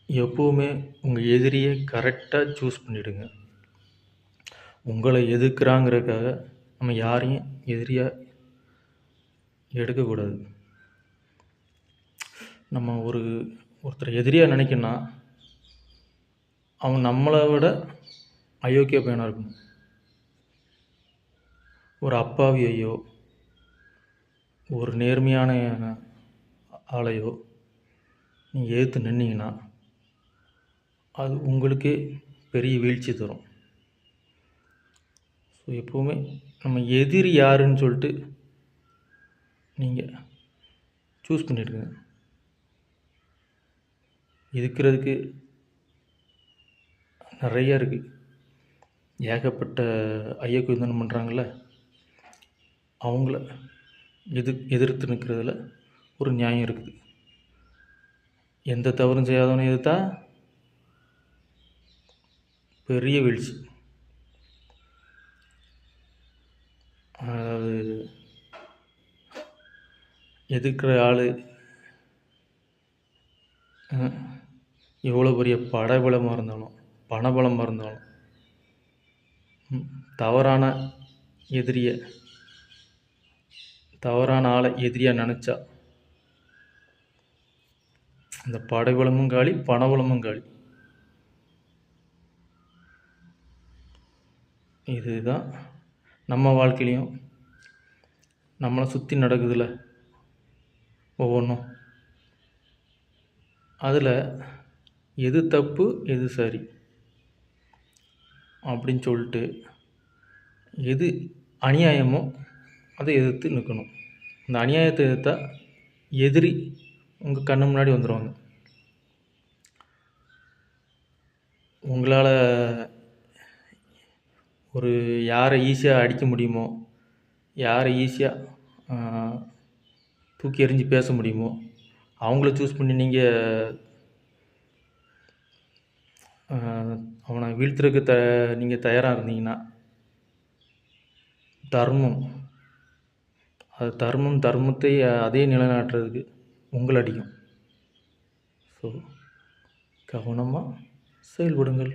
எப்போவுமே உங்கள் எதிரியை கரெக்டாக சூஸ் பண்ணிவிடுங்க. உங்களை எதிர்க்கிறாங்கிறதுக்காக நம்ம யாரையும் எதிரியாக எடுக்கக்கூடாது. நம்ம ஒருத்தரை எதிரியாக நினைக்கணும்னா அவன் நம்மளை விட அயோக்கிய பையனாக இருக்கணும். ஒரு அப்பாவியையோ ஒரு நேர்மையான ஆளையோ நீங்கள் எதிர்த்து நின்னீங்கன்னா அது உங்களுக்கே பெரிய வீழ்ச்சி தரும். ஸோ எப்போவுமே நம்ம எதிரி யாருன்னு சொல்லிட்டு நீங்கள் சூஸ் பண்ணிடுங்க. இருக்கிறதுக்கு நிறைய இருக்குது. ஏகப்பட்ட ஐயக்குதனம் பண்ணுறாங்கள, அவங்கள எதிர்த்து நிற்கிறதுல ஒரு நியாயம் இருக்குது. எந்த தவறும் செய்யாதவனை எதிர்த்தா பெரிய வீழ்ச்சி. அதாவது எதிர்க்கிற ஆள் எவ்வளோ பெரிய படைபலமாக இருந்தாலும் பணபலமாக இருந்தாலும் தவறான ஆளை எதிரியாக நினச்சா அந்த படைபலமும் காலி, பணபலமும் காலி. இதுதான் நம்ம வாழ்க்கையிலையும் நம்மளை சுற்றி நடக்குதுல்ல ஒவ்வொன்றும். அதில் எது தப்பு எது சரி அப்படின்னு சொல்லிட்டு எது அநியாயமோ அதை எதிர்த்து நிற்கணும். அந்த அநியாயத்தை எதிர்த்தா எதிரி உங்கள் கண்ணு முன்னாடி வந்துடுவாங்க. உங்களால் யாரை ஈஸியாக அடிக்க முடியுமோ, யாரை ஈஸியாக தூக்கி எறிஞ்சு பேச முடியுமோ அவங்கள சூஸ் பண்ணி நீங்கள் அவனை வீழ்த்துறதுக்கு நீங்கள் தயாராக இருந்தீங்கன்னா தர்மத்தை அதே நிலைநாட்டுறதுக்கு உங்களை அடிக்கும். ஸோ கவனமாக செயல்படுங்கள்.